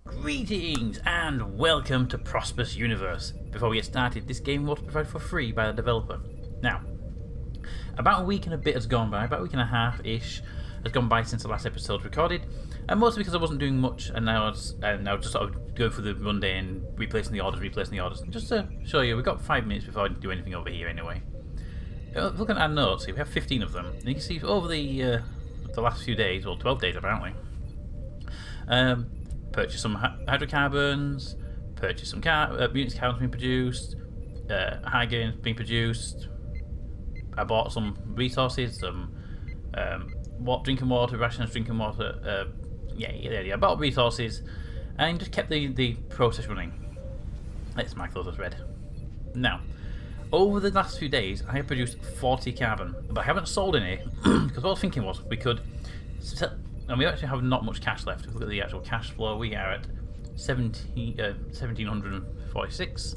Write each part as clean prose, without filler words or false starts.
Greetings and welcome to Prosperous Universe. Before we get started, this game was provided for free by the developer. Now, about a week and a bit has gone by, about a week and a half-ish has gone by since the last episode was recorded, and mostly because I wasn't doing much, and now I was just sort of going through the Monday and replacing the orders, just to show you, we've got 5 minutes before I do anything over here anyway. Looking at our notes, we have 15 of them, and you can see over the last few days, well 12 days apparently, purchased some hydrocarbons, purchased some units carbons being produced, high gains being produced. I bought some resources, some drinking water, rations, drinking water. I bought resources and just kept the process running. Let's mark those as red. Now, over the last few days, I have produced 40 carbon, but I haven't sold any because what I was thinking was we could sell. And we actually have not much cash left. If you look at the actual cash flow, we are at 1746.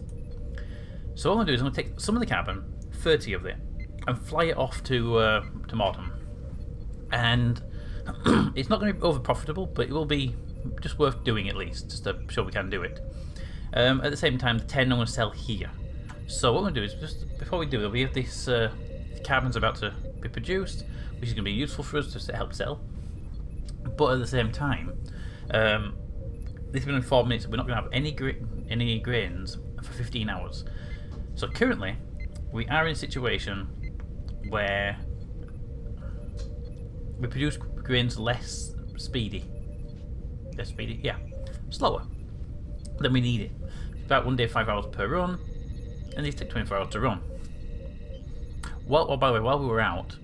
So what I'm going to do is I'm going to take some of the carbon, 30 of it, and fly it off to Montem. And it's not going to be over profitable, but it will be just worth doing at least, just to show we can do it. At the same time, the 10 I'm going to sell here. So what I'm going to do is, just before we do it, we have this carbon's about to be produced, which is going to be useful for us to help sell. But at the same time, this has been in 4 minutes. We're not going to have any grains for 15 hours. So currently, we are in a situation where we produce grains less speedy. Yeah, slower than we need it. About 1 day, 5 hours per run, and these take 24 hours to run. Well, by the way, while we were out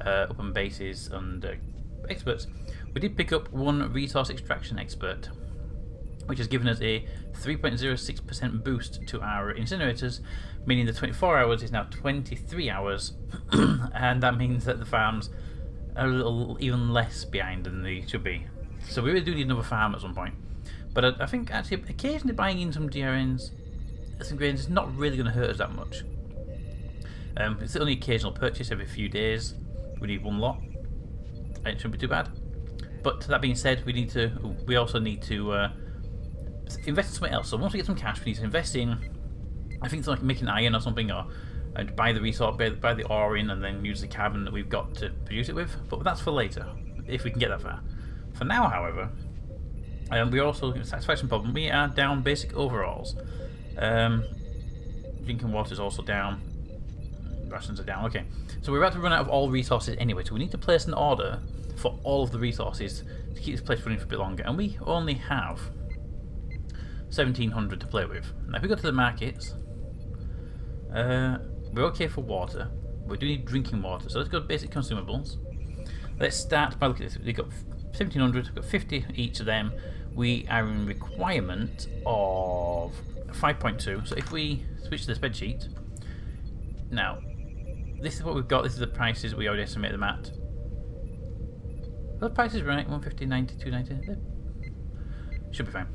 up on bases and experts, we did pick up one resource extraction expert, which has given us a 3.06% boost to our incinerators, meaning the 24 hours is now 23 hours, and that means that the farms are a little even less behind than they should be. So we really do need another farm at some point. But I think actually occasionally buying in some DRNs, some grains, is not really going to hurt us that much. It's only occasional purchase every few days. We need one lot. It shouldn't be too bad. But that being said, we also need to invest in something else. So once we get some cash, we need to invest in, I think it's like making iron or something, or buy the resource, buy the ore in, and then use the carbon that we've got to produce it with. But that's for later, if we can get that far. For now, however, we also satisfaction problem. We are down basic overalls. Drinking water is also down. Rations are down. Okay, so we're about to run out of all resources anyway. So we need to place an order for all of the resources to keep this place running for a bit longer, and we only have 1700 to play with. Now if we go to the markets, we're okay for water. We do need drinking water, so let's go to basic consumables. Let's start by looking at this. We've got 1700, we've got 50 each of them. We are in requirement of 5.2, so if we switch to the spreadsheet, now this is what we've got. This is the prices we already estimated them at. Are the prices right? 150, 90, 290. Should be fine.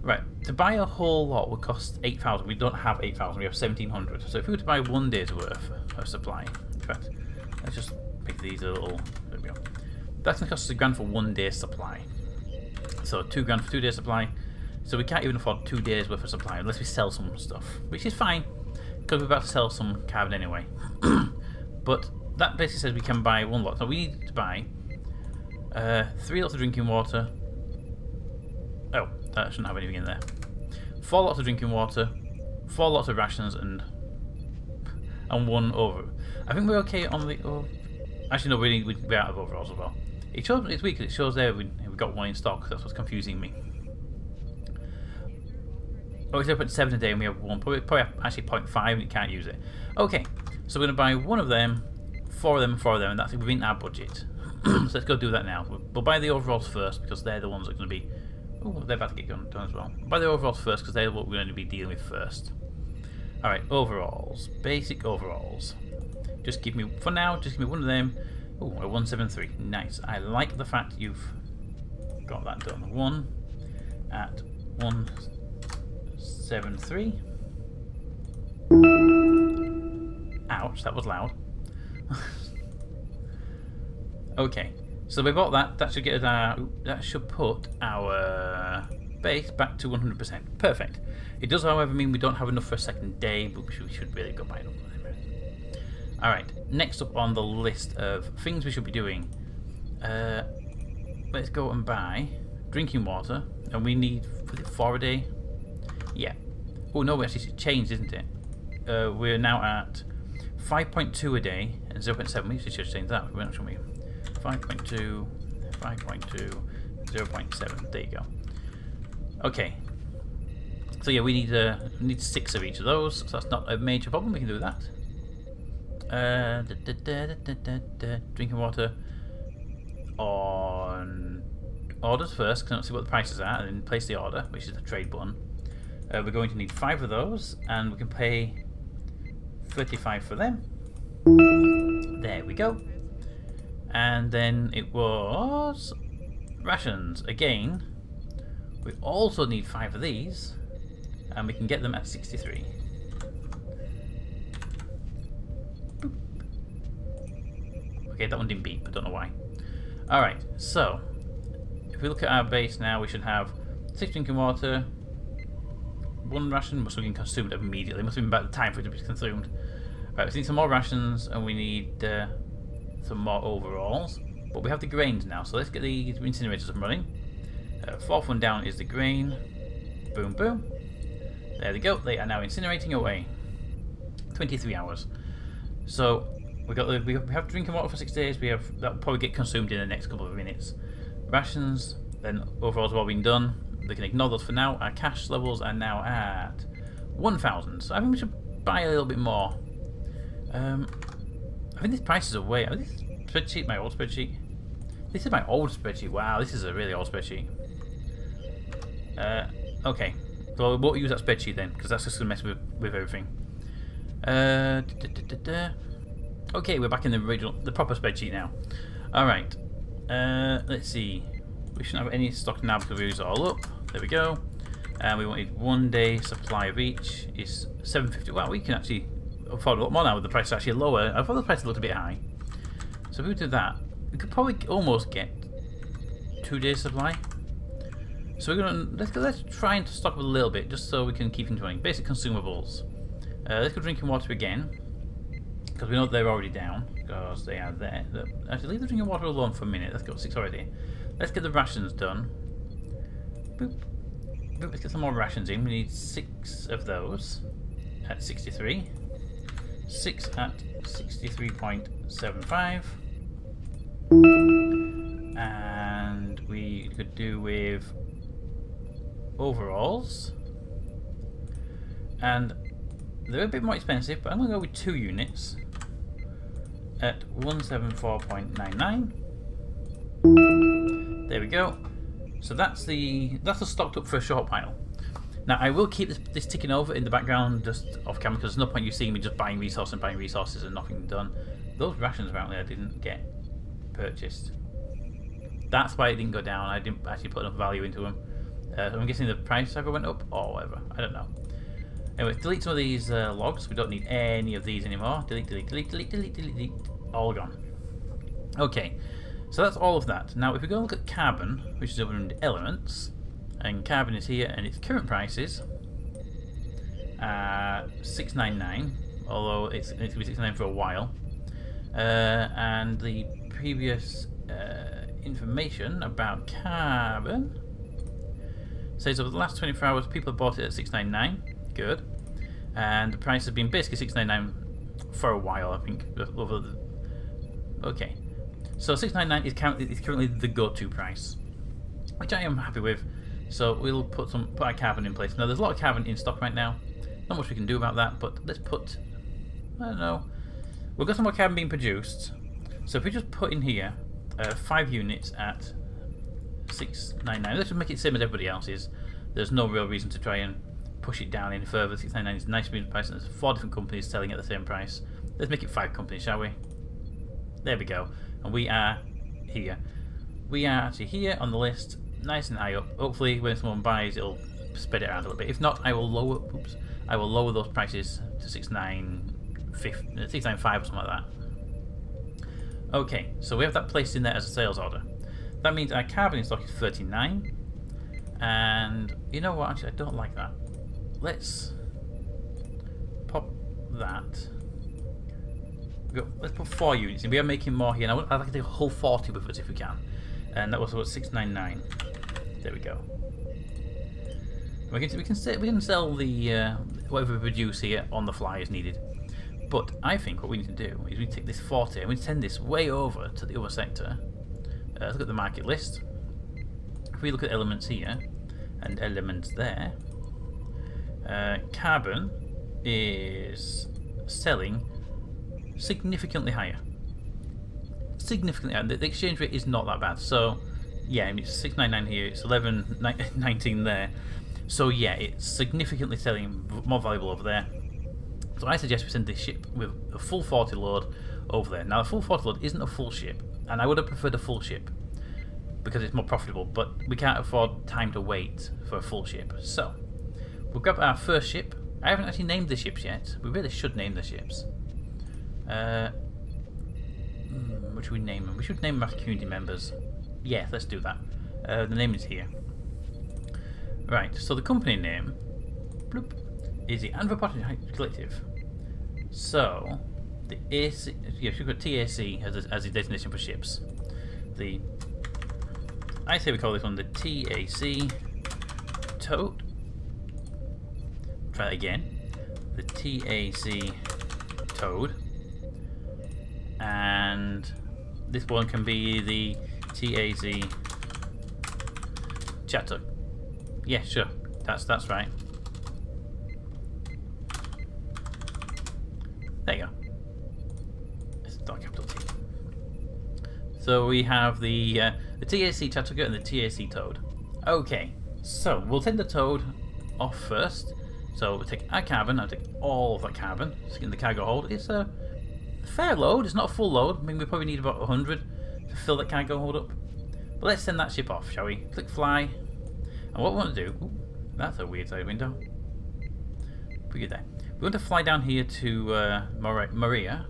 Right, to buy a whole lot would cost 8,000. We don't have 8,000. We have 1,700. So if we were to buy 1 day's worth of supply, in fact, let's just pick these a little. There we go. That's going to cost us £1,000 for 1 day's supply. So £2,000 for 2 days supply. So we can't even afford 2 days worth of supply unless we sell some stuff, which is fine because we're about to sell some carbon anyway. But that basically says we can buy 1 lot. So we need to buy 3 lots of drinking water. Oh, that shouldn't have anything in there. 4 lots of drinking water, 4 lots of rations, and 1 over. I think we're okay on the. Actually, no, we're out of overalls as well. It shows it's weird because it shows there we've got 1 in stock. That's what's confusing me. Oh, it's 0.7 a day and we have 1. Probably actually 0.5 and you can't use it. Okay, so we're going to buy 1 of them, 4 of them, and 4 of them, and that's within our budget. So let's go do that now. We'll buy the overalls first because they're the ones that are going to be. Oh, they're about to get done as well. We'll buy the overalls first because they're what we're going to be dealing with first. Alright, overalls. Basic overalls. Just give me, for now, just give me 1 of them. Oh, a 173. Nice. I like the fact you've got that done. 1 at 173. Ouch, that was loud. Okay, so we bought that. That should get us our. That should put our base back to 100%. Perfect. It does, however, mean we don't have enough for a second day, but we should really go buy another. Alright, next up on the list of things we should be doing. Let's go and buy drinking water. And we need 4 a day. Yeah. Oh no, actually it's changed, isn't it? We're now at 5.2 a day and 0.7. We should change that. We're not sure. 5.2, 5.2, 0.7. There you go. Okay. So yeah, we need 6 of each of those. So that's not a major problem. We can do that. Drinking water on orders first, because I don't see what the prices are, and then place the order, which is the trade button. We're going to need 5 of those, and we can pay 35 for them. There we go. And then it was rations again. We also need 5 of these, and we can get them at 63. Boop. Okay, that one didn't beep, I don't know why. Alright, so if we look at our base now, we should have 6 drinking water, 1 ration must have been consumed immediately. Must have been about the time for it to be consumed. Right, we need some more rations, and we need some more overalls. But we have the grains now, so let's get the incinerators up and running. 4th one down is the grain. Boom, boom. There they go. They are now incinerating away. 23 hours. So we have drinking water for 6 days. That will probably get consumed in the next couple of minutes. Rations. Then overalls have all been done. We can ignore those for now. Our cash levels are now at 1,000. So I think we should buy a little bit more. I think these prices are way. This spreadsheet, my old spreadsheet. This is my old spreadsheet. Wow, this is a really old spreadsheet. Okay, so we won't use that spreadsheet then, because that's just gonna mess with everything. Okay, we're back in the proper spreadsheet now. All right. Let's see. We shouldn't have any stock now because we use it all up. There we go. And we wanted 1 day supply of each. Is 750. Wow, we can actually afford a lot more now with the price actually lower. I thought the price looked a bit high. So if we do that, we could probably almost get 2 days supply. So we're gonna let's try and stock up a little bit just so we can keep things running. Basic consumables. Let's go drinking water again because we know they're already down because they are there. Actually, leave the drinking water alone for a minute. Let's go 6 already. Let's get the rations done. Boop. Boop. Let's get some more rations in. We need 6 of those at 63. 6 at 63.75. And we could do with overalls. And they're a bit more expensive, but I'm going to go with 2 units at 174.99. There we go. So that's stocked up for a short while. Now I will keep this ticking over in the background just off camera because there's no point you seeing me just buying resources and nothing done. Those rations apparently I didn't get purchased. That's why it didn't go down. I didn't actually put enough value into them. So I'm guessing the price ever went up or whatever. I don't know. Anyway, delete some of these logs. We don't need any of these anymore. Delete, delete, delete, delete, delete, delete, delete. All gone. Okay, so that's all of that. Now if we go look at carbon, which is over in elements, and carbon is here, and its current price is 699, although it's going to be 699 for a while. And the previous information about carbon says over the last 24 hours people have bought it at 699. Good. And the price has been basically 699 for a while, I think. Okay. So 699 is currently the go-to price, which I am happy with. So we'll put our carbon in place. Now there's a lot of carbon in stock right now. Not much we can do about that, but let's put, I don't know. We've got some more carbon being produced. So if we just put in here 5 units at 699, let's just make it the same as everybody else's. There's no real reason to try and push it down any further. 699 is a nice price, and there's 4 different companies selling at the same price. Let's make it 5 companies, shall we? There we go. And we are here. We are actually here on the list, nice and high up. Hopefully when someone buys it'll spread it around a little bit. If not, I will lower those prices to 695 or something like that. Okay, so we have that placed in there as a sales order. That means our carbon in stock is 39. And you know what? Actually, I don't like that. Let's pop that. Let's put 4 units in. We are making more here. And I'd like to take a whole 40 with us if we can. And that was what, 699. There we go. We can sell the whatever we produce here on the fly as needed. But I think what we need to do is we take this 40 and we send this way over to the other sector. Let's look at the market list. If we look at elements here and elements there, carbon is selling significantly higher. Significantly higher. The exchange rate is not that bad. So yeah, I mean, it's 699 here, it's 1119 there. So yeah, it's significantly selling more valuable over there. So I suggest we send this ship with a full 40 load over there. Now, a full 40 load isn't a full ship, and I would have preferred a full ship because it's more profitable, but we can't afford time to wait for a full ship. So we'll grab our first ship. I haven't actually named the ships yet. We really should name the ships. What should we name them? We should name them after community members. Yeah, let's do that. The name is here. Right, so the company name bloop, is the Anthropophagite Collective. So the AC, yeah, we've got TAC as a designation for ships. I say we call this one the TAC Toad. Try that again. The TAC Toad. And this one can be the TAC Chatter. Yeah, sure. That's right. There you go. It's not capital T. So we have the TAC Chattanooga and the TAC Toad. Okay, so we'll take the Toad off first. So we'll take our carbon. I'll take all of that carbon. Stick in the cargo hold. It's a fair load. It's not a full load. I mean, we probably need about 100 to fill that cargo hold up. But let's send that ship off, shall we? Click fly. And what we want to do... Ooh, that's a weird side window. Pretty good there. We want to fly down here to Maria.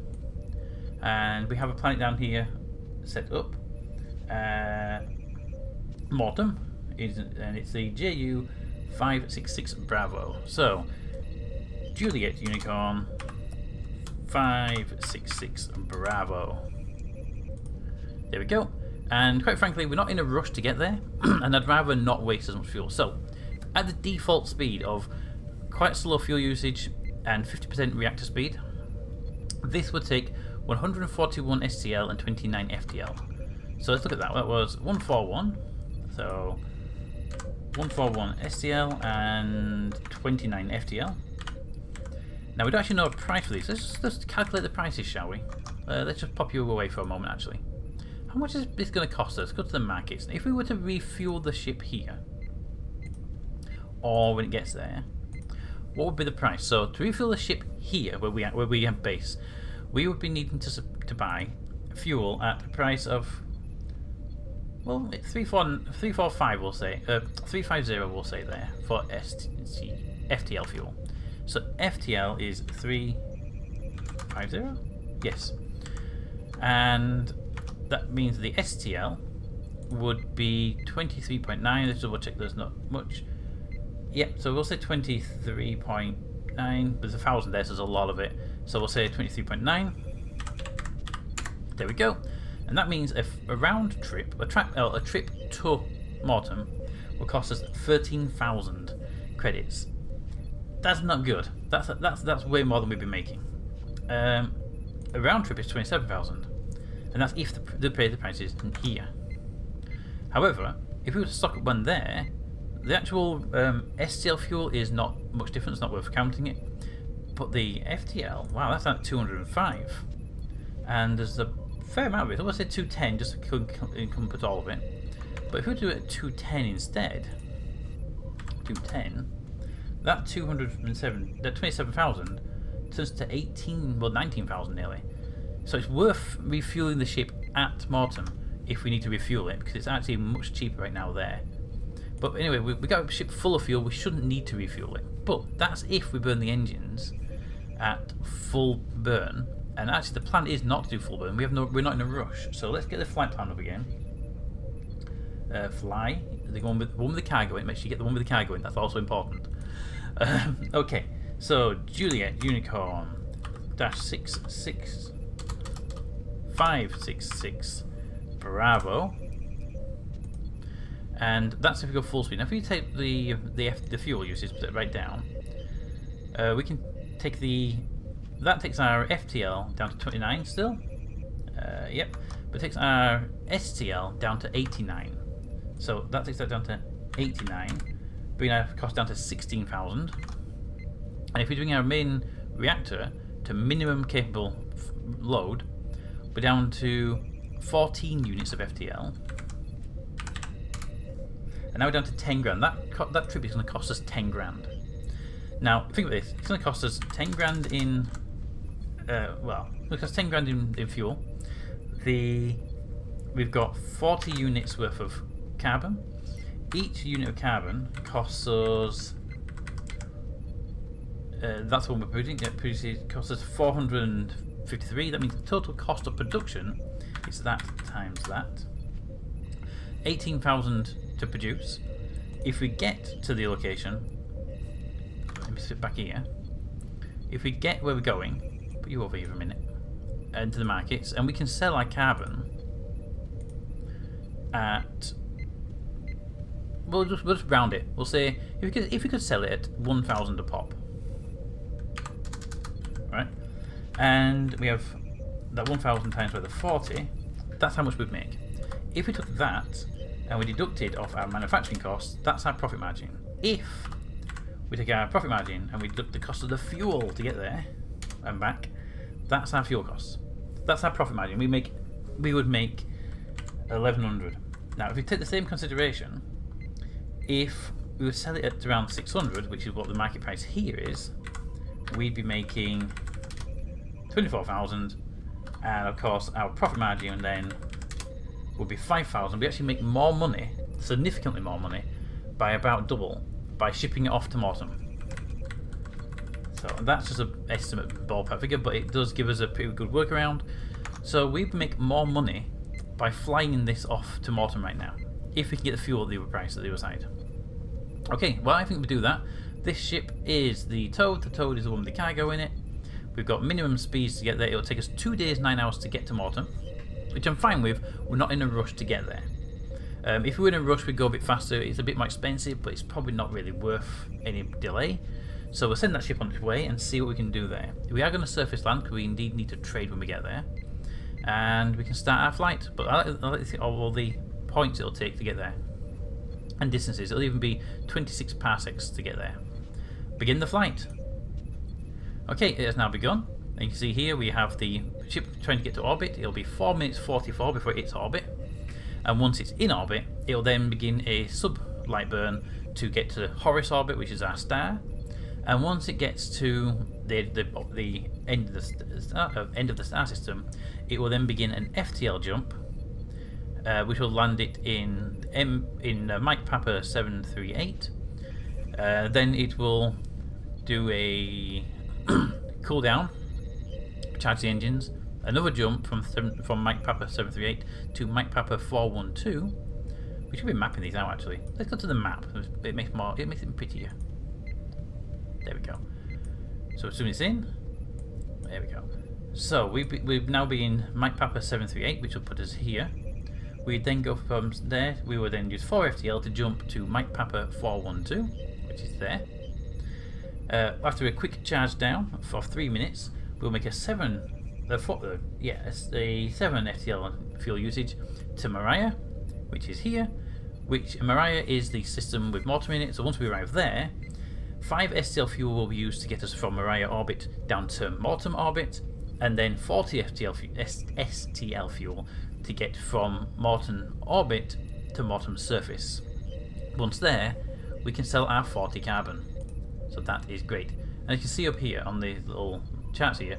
And we have a planet down here set up. Montem. And it's the JU 566 Bravo. So, Juliet Unicorn 566 Bravo. There we go. And quite frankly, we're not in a rush to get there, and I'd rather not waste as much fuel. So, at the default speed of quite slow fuel usage and 50% reactor speed, this would take 141 STL and 29 FTL. So let's look at that. That was 141. So 141 STL and 29 FTL. Now we don't actually know a price for these. Let's calculate the prices, shall we? Let's just pop you away for a moment, actually. How much is this going to cost us? Go to the markets. If we were to refuel the ship here, or when it gets there, what would be the price? So to refuel the ship here, where we have base, we would be needing to buy fuel at a price of, well, 345 we'll say, 350 we'll say there for FTL fuel. So FTL is 350, yes, and that means the STL would be 23.9. Let's double check there's not much. Yep, so we'll say 23.9. There's 1,000 there, so there's a lot of it. So we'll say 23.9. There we go. And that means a round trip, a trip to Montem will cost us 13,000 credits. That's not good. That's way more than we've been making. A round trip is 27,000. And that's if the price is here. However, if we were to stock up one there, the actual STL fuel is not much different, it's not worth counting it. But the FTL, wow, that's at 205. And there's a fair amount of it. I would say 210 just to encompass all of it. But if we were to do it at 210 instead, 210, that 27,000 turns to 19,000 nearly. So it's worth refueling the ship at Montem if we need to refuel it, because it's actually much cheaper right now there. But anyway, we got a ship full of fuel, we shouldn't need to refuel it. But that's if we burn the engines at full burn. And actually the plan is not to do full burn, we're not in a rush. So let's get the flight plan up again. Fly, the one with the cargo in. Make sure you get the one with the cargo in. That's also important. Okay, so Juliet Unicorn dash 66566 Bravo, and that's if we go full speed. Now, if we take the fuel usage, put it right down, we can take that takes our FTL down to 29 still. Yep, but it takes our STL down to 89. So that takes that down to 89, bringing our cost down to 16,000. And if we're doing our main reactor to minimum capable load, we're down to 14 units of FTL. And now we're down to 10 grand. That trip is going to cost us 10 grand. Now, think of this. It's going to cost us 10 grand in... well, it's going to cost 10 grand in fuel. We've got 40 units worth of carbon. Each unit of carbon costs us... that's what we're producing. It costs us 453. That means the total cost of production is that times that. 18,000 to produce. If we get to the location, let me sit back here. If we get where we're going, put you over here for a minute, into the markets, and we can sell our carbon at, we'll just round it. We'll say if we could sell it at 1,000 a pop, right? And we have that 1,000 times by the 40. That's how much we'd make. If we took that and we deducted off our manufacturing costs, that's our profit margin. If we take our profit margin and we deduct the cost of the fuel to get there and back, that's our fuel costs. That's our profit margin. We would make 1,100. Now, if we take the same consideration, if we would sell it at around 600, which is what the market price here is, we'd be making 24,000, and of course our profit margin then would be 5,000. We actually make more money, significantly more money, by about double by shipping it off to Montem. So that's just an estimate ballpark figure, but it does give us a pretty good workaround. So we make more money by flying this off to Montem right now, if we can get the fuel at the other price at the other side. Okay, well, I think we do that. This ship is the Toad. The Toad is the one with the cargo in it. We've got minimum speeds to get there. It'll take us 2 days, 9 hours to get to Montem, which I'm fine with. We're not in a rush to get there. If we were in a rush, we'd go a bit faster. It's a bit more expensive, but it's probably not really worth any delay. So we'll send that ship on its way and see what we can do there. We are going to surface land because we indeed need to trade when we get there. And we can start our flight. But I'll let you see all the points it'll take to get there. And distances. It'll even be 26 parsecs to get there. Begin the flight. Okay, it has now begun. And you can see here we have the ship trying to get to orbit. It'll be 4 minutes 44 before it hits orbit. And once it's in orbit, it'll then begin a sub-light burn to get to Horus orbit, which is our star. And once it gets to the end of the star system, it will then begin an FTL jump, which will land it in Mike Papa 738. Then it will do a cool down, charge the engines, another jump from Mike Papa 738 to Mike Papa 412. We should be mapping these out actually. Let's go to the map. It makes it prettier. There we go. So as soon as it's in, there we go. So we've now been Mike Papa 738, which will put us here. We then go from there. We will then use 4 FTL to jump to Mike Papa 412, which is there. After a quick charge down for 3 minutes, we'll make a 7 FTL fuel usage to Mariah, which is here. Which Mariah is the system with Montem in it. So once we arrive there, 5 STL fuel will be used to get us from Mariah orbit down to Montem orbit, and then 40 STL fuel to get from Montem orbit to Montem surface. Once there, we can sell our 40 carbon. So that is great. And you can see up here on the little charts here,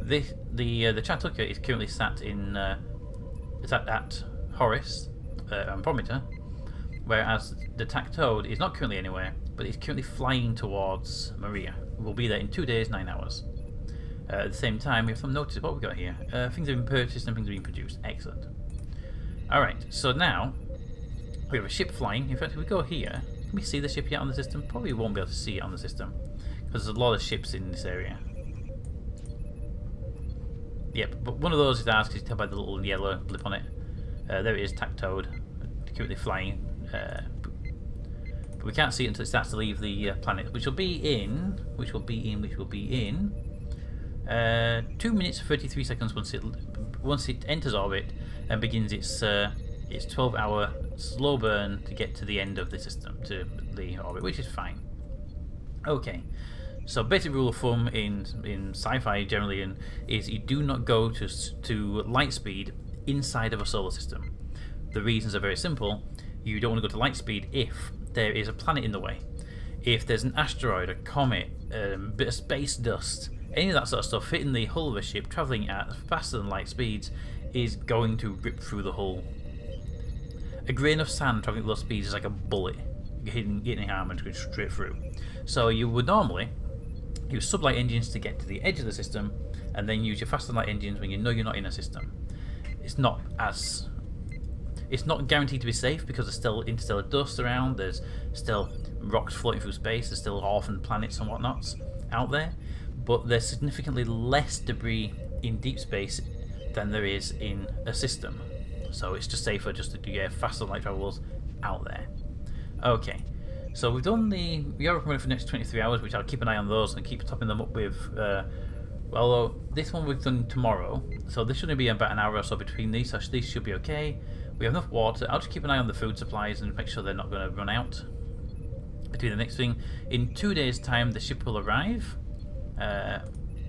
the Chatooka is currently sat in at Horus Andromeda, whereas the Toad is not currently anywhere, but it's currently flying towards Maria. We'll be there in 2 days, 9 hours. At the same time, we have some notice of what we've got here. Things have been purchased and things have been produced. Excellent. Alright, so now We have a ship flying. In fact, if we go here, can we see the ship yet on the system? Probably won't be able to see it on the system because there's a lot of ships in this area. Yep, but one of those is ours because you can tell by the little yellow blip on it. There it is, Tactoed, currently flying. But we can't see it until it starts to leave the planet, which will be in 2 minutes 33 seconds once it enters orbit and begins its 12-hour slow burn to get to the end of the system, to the orbit, which is fine. Okay. So basic rule of thumb in sci-fi generally is you do not go to light speed inside of a solar system. The reasons are very simple. You don't want to go to light speed if there is a planet in the way. If there's an asteroid, a comet, a bit of space dust, any of that sort of stuff hitting the hull of a ship travelling at faster than light speeds is going to rip through the hull. A grain of sand travelling at low speeds is like a bullet hitting your arm and going straight through. So you would normally use sublight engines to get to the edge of the system, and then use your faster light engines when you know you're not in a system. It's not guaranteed to be safe because there's still interstellar dust around, there's still rocks floating through space, there's still orphaned planets and whatnots out there, but there's significantly less debris in deep space than there is in a system. So it's just safer just to do faster light travels out there. Okay. So we've done we are running for the next 23 hours, which I'll keep an eye on those and keep topping them up with. Well, this one we've done tomorrow, so this should be about an hour or so between these. So these should be okay. We have enough water. I'll just keep an eye on the food supplies and make sure they're not going to run out. Between the next thing, in 2 days' time, the ship will arrive.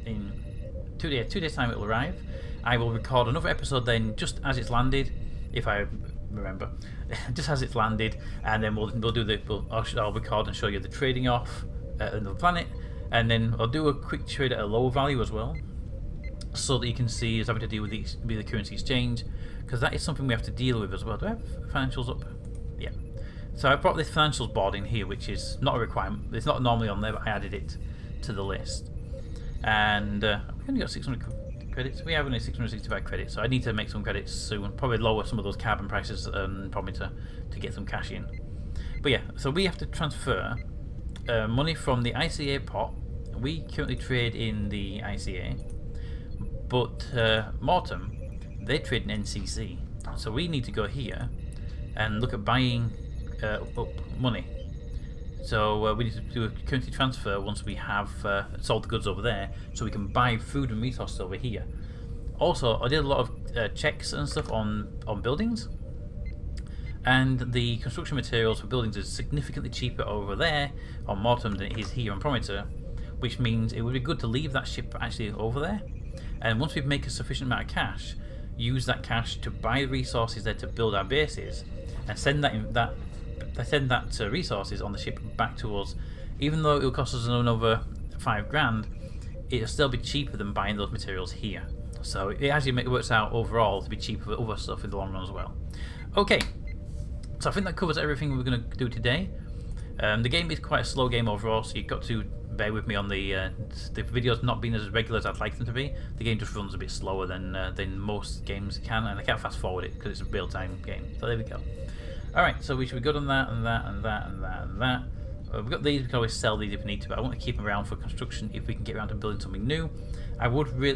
In 2 days' time, it will arrive. I will record another episode then, just as it's landed, if I remember, just as it's landed, and then we'll do I'll record and show you the trading off at another planet, and then I'll do a quick trade at a lower value as well, so that you can see us having to deal with the currency exchange, because that is something we have to deal with as well. Do I have financials up? Yeah. So I brought this financials board in here, which is not a requirement. It's not normally on there, but I added it to the list, and we've only got 600 credits. We have only 665 credits, so I need to make some credits soon. Probably lower some of those carbon prices, probably to get some cash in. But yeah, so we have to transfer money from the ICA pot. We currently trade in the ICA, but Montem, they trade in NCC. So we need to go here and look at buying up money. So we need to do a currency transfer once we have sold the goods over there, so we can buy food and resources over here. Also, I did a lot of checks and stuff on buildings, and the construction materials for buildings is significantly cheaper over there on Montem than it is here on Prometheus, which means it would be good to leave that ship actually over there, and once we make a sufficient amount of cash, use that cash to buy resources there to build our bases, and send that resources on the ship back to us. Even though it'll cost us another $5,000, it'll still be cheaper than buying those materials here. So it actually works out overall to be cheaper for other stuff in the long run as well. Okay, so I think that covers everything we're going to do today. The game is quite a slow game overall, so you've got to bear with me on the videos not being as regular as I'd like them to be. The game just runs a bit slower than most games can, and I can't fast forward it because it's a real-time game. So there we go. Alright, so we should be good on that, and that, and that, and that, and that. We've got these, we can always sell these if we need to, but I want to keep them around for construction if we can get around to building something new.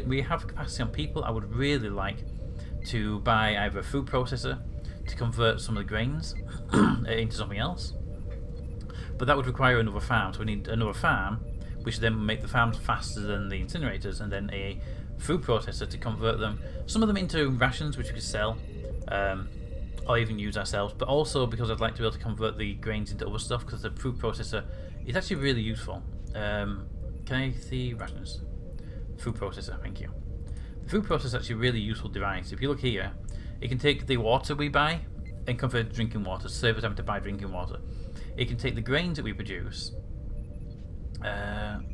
We have capacity on people. I would really like to buy either a food processor to convert some of the grains into something else. But that would require another farm, so we need another farm, which would then make the farms faster than the incinerators, and then a food processor to convert them, some of them into rations, which we could sell. Or even use ourselves, but also because I'd like to be able to convert the grains into other stuff, because the food processor is actually really useful. Can I see rations? Food processor, thank you. The food processor is actually a really useful device. If you look here, it can take the water we buy and convert it to drinking water, save us having to buy drinking water. It can take the grains that we produce and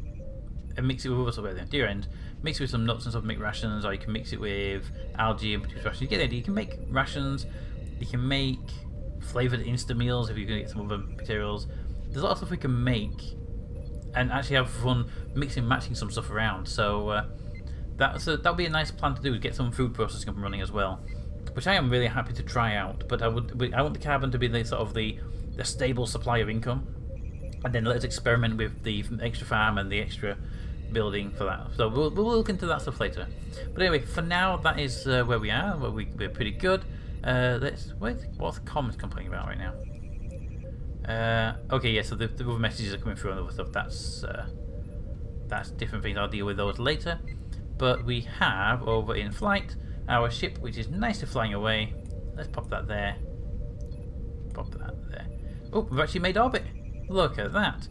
mix it with other stuff at the dear end. Mix it with some nuts and stuff to make rations, or you can mix it with algae and produce rations. You get the idea. You can make rations. You can make flavoured Insta meals if you're going to get some other materials. There's a lot of stuff we can make and actually have fun mixing and matching some stuff around. So that'll be a nice plan to do, get some food processing up and running as well. which I am really happy to try out. But I want the carbon to be the sort of the stable supply of income, and then let's experiment with the extra farm and the extra building for that. So we'll look into that stuff later. But anyway, for now, that is where we are. We're pretty good. What's the comments complaining about right now? Okay, yeah. So the other messages are coming through and other stuff. That's different things. I'll deal with those later. But we have over in flight our ship, which is nicely flying away. Let's pop that there. Pop that there. Oh, we've actually made orbit. Look at that.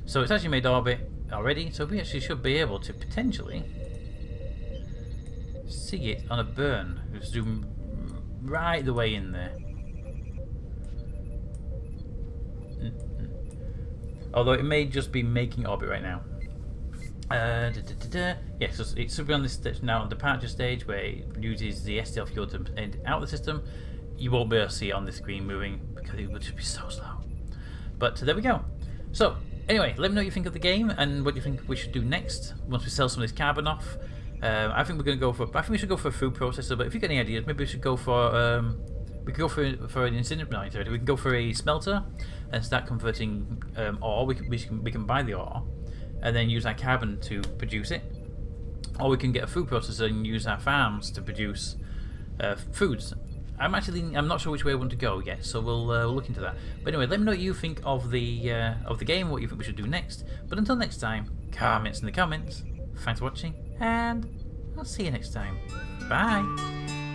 So it's actually made orbit already, so we actually should be able to potentially see it on a burn. We'll zoom right the way in there. Although it may just be making orbit right now. Yes, so it should be on this stage now, on departure stage, where it uses the STL fuel to end out the system. You won't be able to see it on the screen moving because it would just be so slow. But there we go. So anyway, let me know what you think of the game and what you think we should do next once we sell some of this carbon off. I think we're going to go for. I think we should go for a food processor. But if you get any ideas, maybe we should go for. We could go for an incinerator. We can go for a smelter and start converting ore. We can buy the ore and then use our carbon to produce it, or we can get a food processor and use our farms to produce foods. I'm not sure which way I want to go yet, so we'll look into that. But anyway, let me know what you think of the game, what you think we should do next. But until next time, comments in the comments. Thanks for watching, and I'll see you next time. Bye.